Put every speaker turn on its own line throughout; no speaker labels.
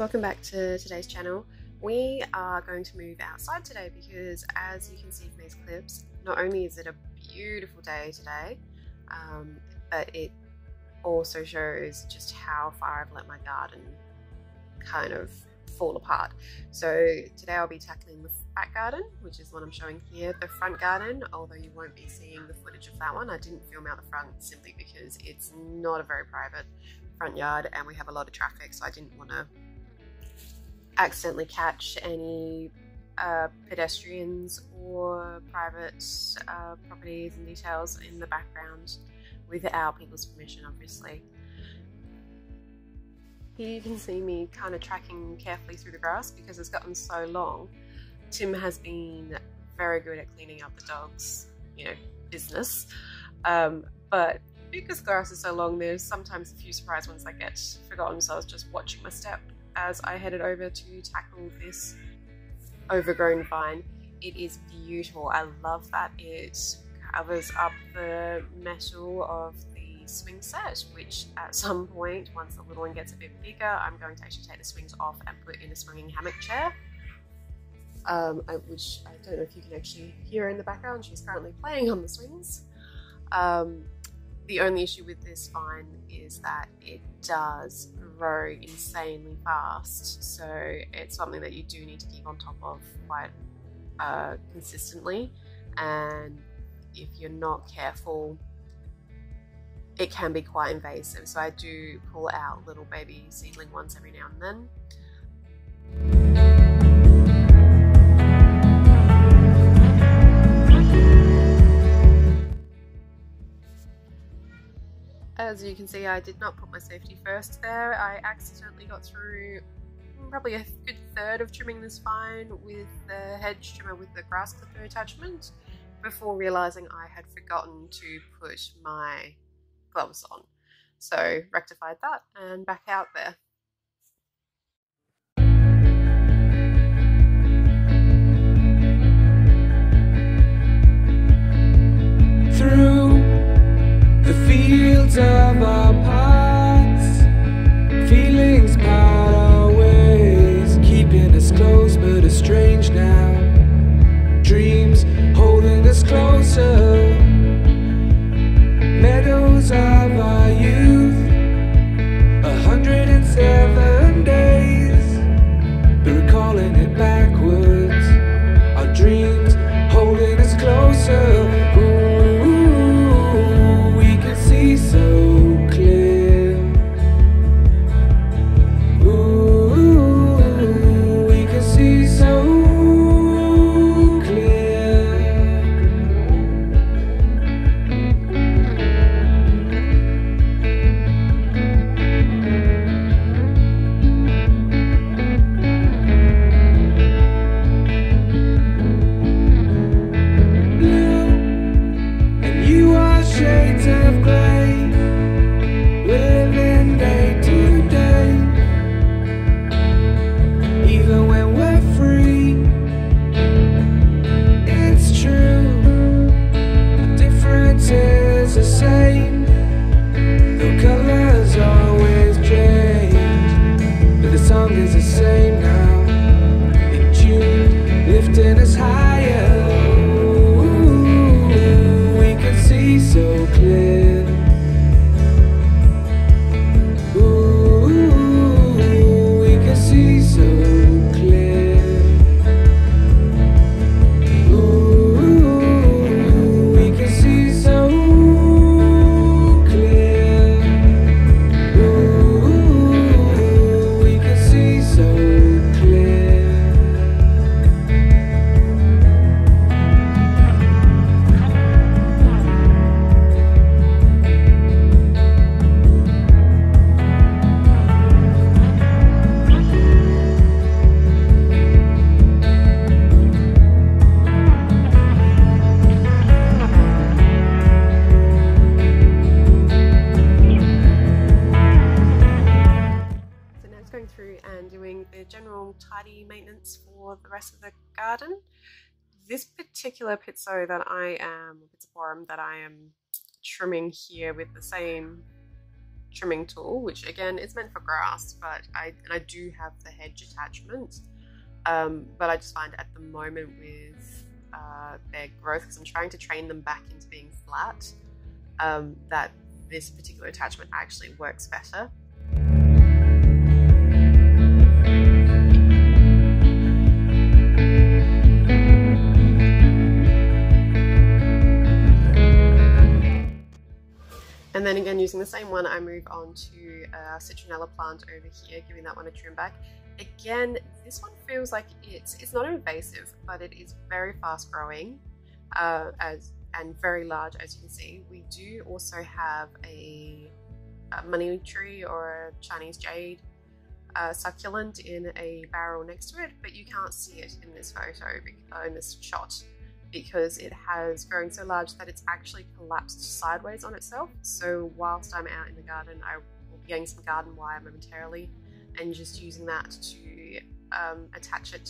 Welcome back to today's channel. We are going to move outside today because, as you can see from these clips, not only is it a beautiful day today, but it also shows just how far I've let my garden kind of fall apart. So today I'll be tackling the back garden, which is what I'm showing here. The front garden, although you won't be seeing the footage of that one, I didn't film out the front simply because it's not a very private front yard and we have a lot of traffic, so I didn't want to accidentally catch any pedestrians or private properties and details in the background without people's permission, obviously. Here you can see me kind of tracking carefully through the grass because it's gotten so long. Tim has been very good at cleaning up the dogs, business. But because the grass is so long, there's sometimes a few surprise ones that get forgotten, so I was just watching my step as I headed over to tackle this overgrown vine. It is beautiful. I love that it covers up the metal of the swing set, which at some point, once the little one gets a bit bigger, I'm going to actually take the swings off and put in a swinging hammock chair, which I don't know if you can actually hear in the background. She's currently playing on the swings. The only issue with this vine is that it does grow insanely fast, so it's something that you do need to keep on top of quite consistently, and if you're not careful it can be quite invasive, so I do pull out little baby seedling ones every now and then. As you can see, I did not put my safety first there. I accidentally got through probably a good third of trimming this vine with the hedge trimmer with the grass clipper attachment before realising I had forgotten to put my gloves on. So rectified that and back out there.
Fields of our paths, feelings part our ways, keeping us close but estranged now. Dreams holding us closer, meadows of our youth, 107 days, but recalling it backwards. Our dreams holding us closer. So clear. Ooh, we can see so clear. Blue, and you are shades of gray. Living day to day, even when we're free. It's true, the difference is the same. The colors always change, but the song is the same now. In June, lifting us higher. Ooh, we can see so clear.
Through and doing the general tidy maintenance for the rest of the garden. This particular pizzo that I am trimming here with the same trimming tool, which again is meant for grass, but I do have the hedge attachment, but I just find at the moment with their growth, because I'm trying to train them back into being flat, that this particular attachment actually works better. And then again, using the same one, I move on to a citronella plant over here, giving that one a trim back. Again, this one feels like it's not invasive, but it is very fast growing and very large, as you can see. We do also have a money tree or a Chinese jade succulent in a barrel next to it, but you can't see it in this photo, in this shot, because it has grown so large that it's actually collapsed sideways on itself. So whilst I'm out in the garden, I will be getting some garden wire momentarily and just using that to attach it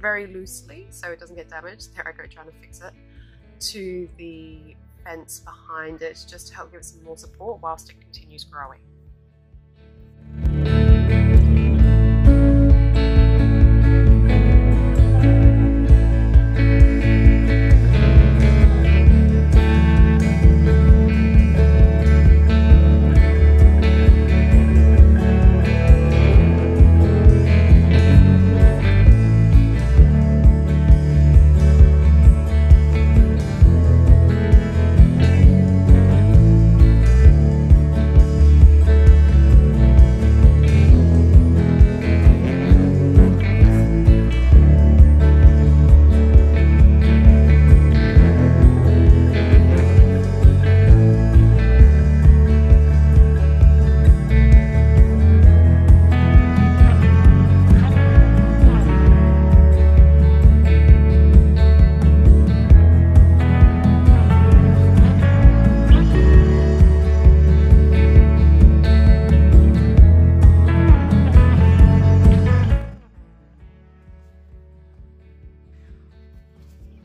very loosely so it doesn't get damaged. There I go trying to fix it, to the fence behind it, just to help give it some more support whilst it continues growing.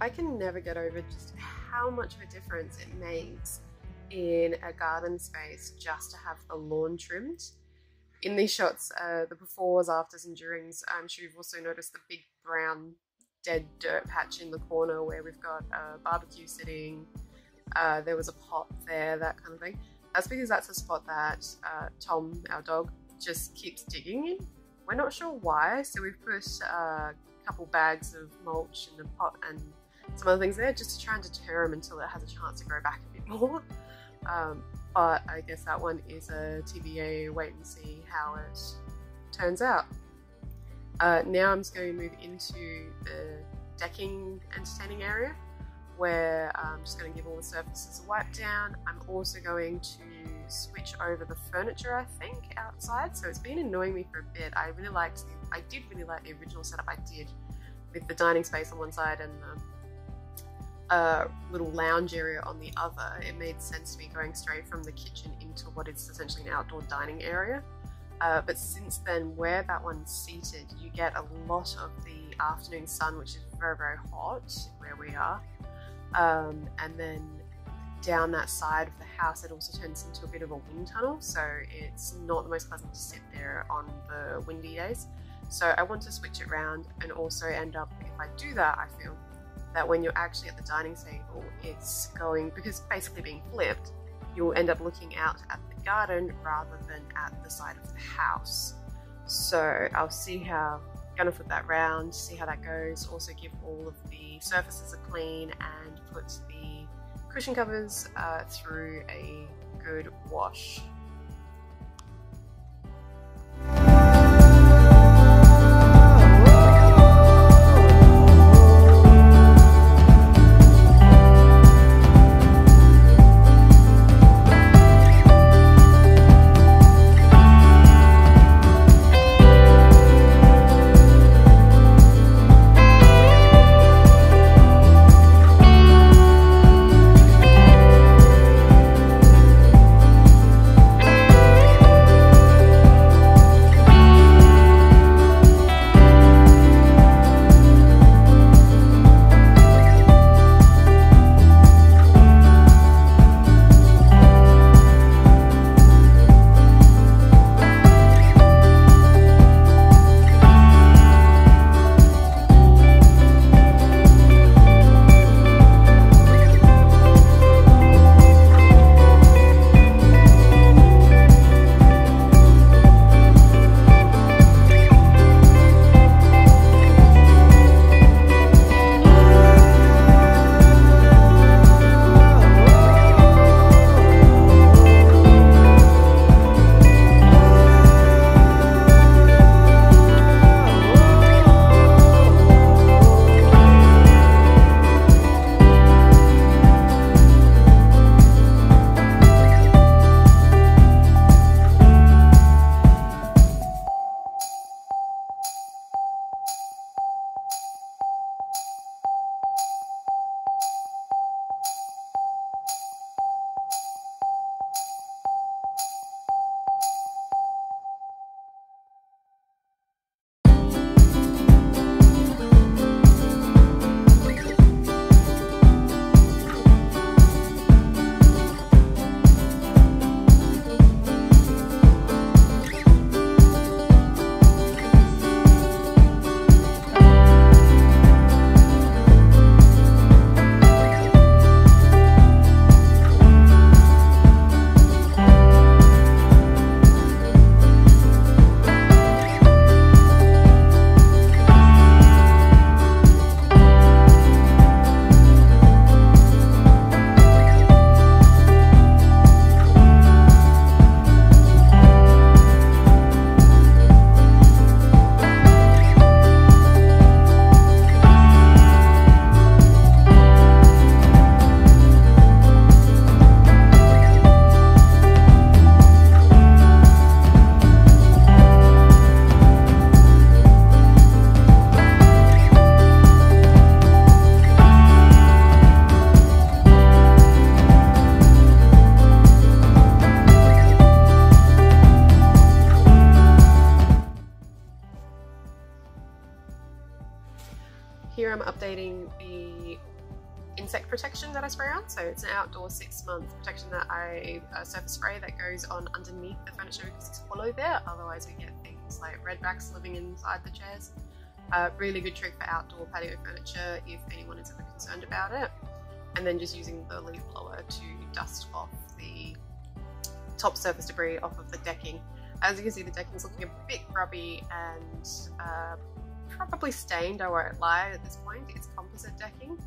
I can never get over just how much of a difference it makes in a garden space just to have the lawn trimmed. In these shots, the befores, afters and durings, I'm sure you've also noticed the big brown dead dirt patch in the corner where we've got a barbecue sitting, there was a pot there, that kind of thing. That's because that's a spot that Tom, our dog, just keeps digging in. We're not sure why, so we've put a couple bags of mulch in the pot and some other things there just to try and deter him until it has a chance to grow back a bit more. But I guess that one is a TBA, wait and see how it turns out. Now I'm just going to move into the decking entertaining area, where I'm just going to give all the surfaces a wipe down. I'm also going to switch over the furniture, I think, outside. So it's been annoying me for a bit. I did really like the original setup I did with the dining space on one side and the little lounge area on the other. It made sense to me going straight from the kitchen into what is essentially an outdoor dining area. But since then, where that one's seated, you get a lot of the afternoon sun, which is very, very hot where we are. And then down that side of the house, it also turns into a bit of a wind tunnel, so it's not the most pleasant to sit there on the windy days. So I want to switch it around and also end up, if I do that, I feel that when you're actually at the dining table, it's going, because it's basically being flipped, you'll end up looking out at the garden rather than at the side of the house. So I'll see how, gonna flip that round, see how that goes, also give all of the surfaces a clean and put the cushion covers through a good wash. protection that I spray on. So it's an outdoor 6-month protection that surface spray that goes on underneath the furniture because it's hollow there. Otherwise we get things like redbacks living inside the chairs. Really good trick for outdoor patio furniture if anyone is ever concerned about it. And then just using the leaf blower to dust off the top surface debris off of the decking. As you can see, the decking's looking a bit grubby and probably stained, I won't lie at this point. It's composite decking,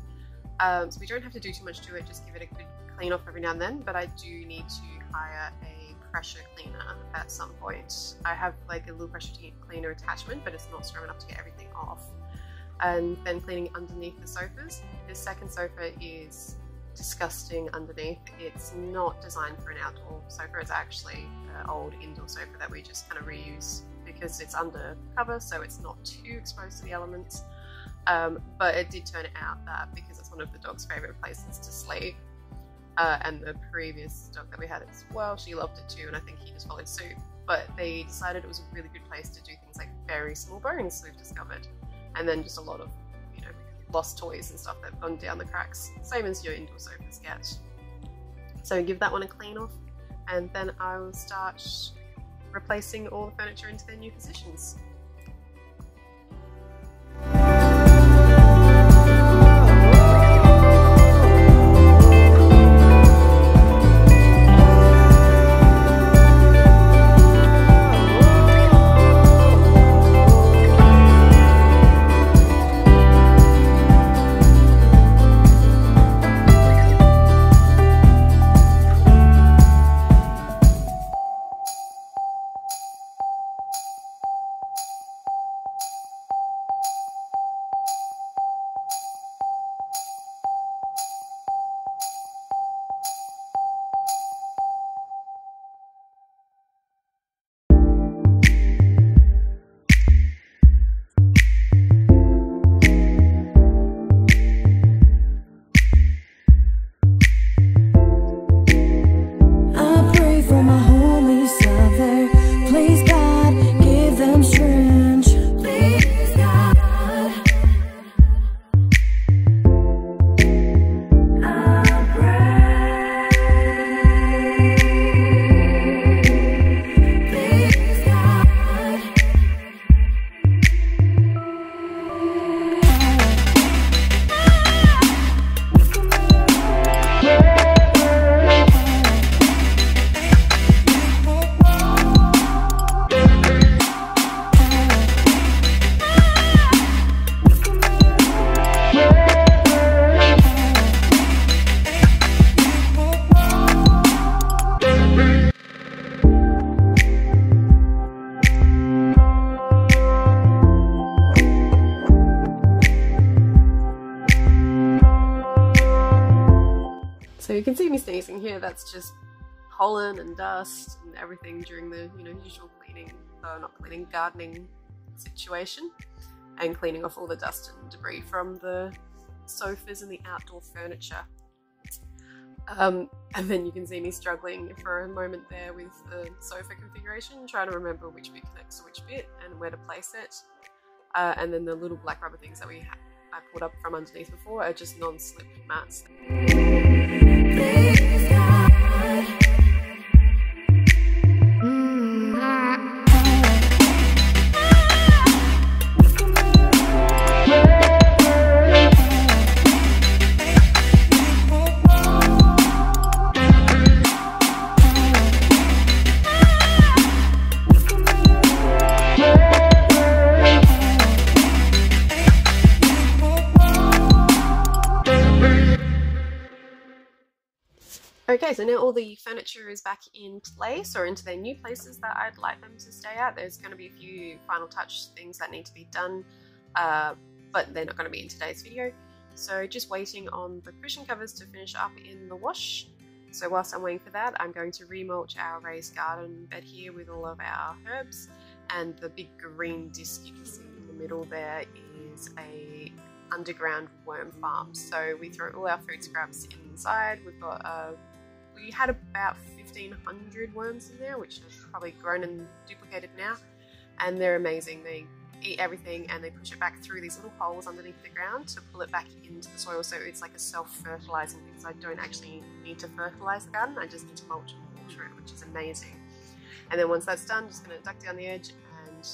so we don't have to do too much to it, just give it a good clean off every now and then, but I do need to hire a pressure cleaner at some point. I have like a little pressure cleaner attachment, but it's not strong enough to get everything off. And then cleaning underneath the sofas. This second sofa is disgusting underneath. It's not designed for an outdoor sofa, it's actually an old indoor sofa that we just kind of reuse because it's under cover, so it's not too exposed to the elements. But it did turn out that because it's one of the dog's favourite places to sleep, and the previous dog that we had as well, she loved it too, and I think he just followed suit. But they decided it was a really good place to do things like very small bones, we've discovered, and then just a lot of, you know, lost toys and stuff that have gone down the cracks, same as your indoor sofas get. So give that one a clean off, and then I will start replacing all the furniture into their new positions. So you can see me sneezing here, that's just pollen and dust and everything during the, you know, usual cleaning, not cleaning, gardening situation, and cleaning off all the dust and debris from the sofas and the outdoor furniture. And then you can see me struggling for a moment there with the sofa configuration, trying to remember which bit connects to which bit and where to place it. And then the little black rubber things that I pulled up from underneath before are just non-slip mats. Okay, so now all the furniture is back in place, or into their new places that I'd like them to stay at. There's going to be a few final touch things that need to be done, but they're not going to be in today's video. So just waiting on the cushion covers to finish up in the wash. So whilst I'm waiting for that, I'm going to remulch our raised garden bed here with all of our herbs, and the big green disc you can see in the middle there is a underground worm farm. So we throw all our food scraps inside. We had about 1,500 worms in there, which have probably grown and duplicated now, and they're amazing. They eat everything, and they push it back through these little holes underneath the ground to pull it back into the soil, so it's like a self-fertilizing thing. So I don't actually need to fertilize the garden, I just need to mulch and water it, which is amazing. And then once that's done, just going to duck down the edge and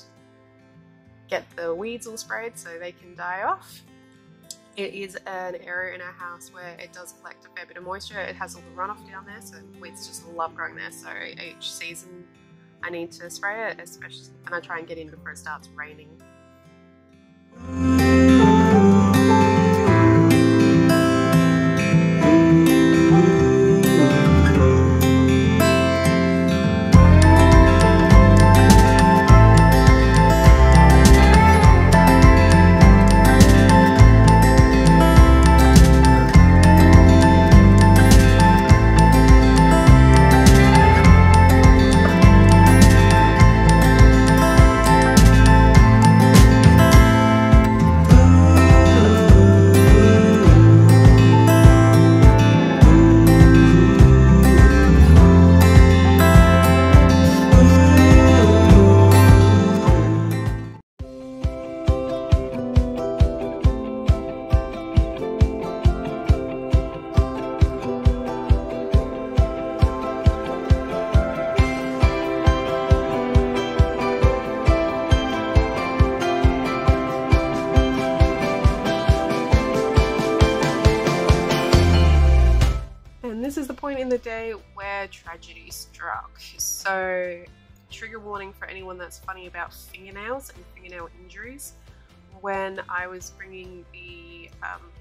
get the weeds all sprayed so they can die off. It is an area in our house where it does collect a fair bit of moisture. It has all the runoff down there, so weeds just love growing there. So each season I need to spray it, especially, and I try and get in before it starts raining. This is the point in the day where tragedy struck. So, trigger warning for anyone that's funny about fingernails and fingernail injuries. When I was bringing the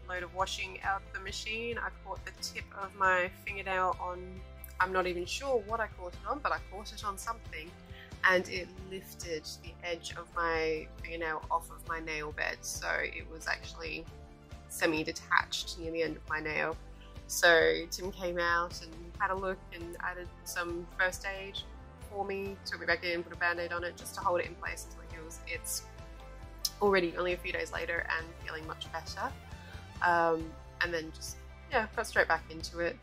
load of washing out the machine, I caught the tip of my fingernail on, I'm not even sure what I caught it on, but I caught it on something, and it lifted the edge of my fingernail off of my nail bed. So it was actually semi-detached near the end of my nail. So Tim came out and had a look and added some first aid for me, took me back in, put a band-aid on it just to hold it in place until it heals. It's already only a few days later and feeling much better. And then just, yeah, got straight back into it.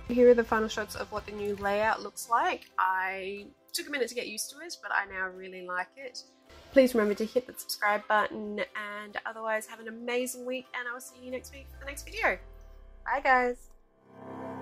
Here are the final shots of what the new layout looks like. I took a minute to get used to it, but I now really like it. Please remember to hit that subscribe button, and otherwise have an amazing week, and I will see you next week for the next video. Bye guys!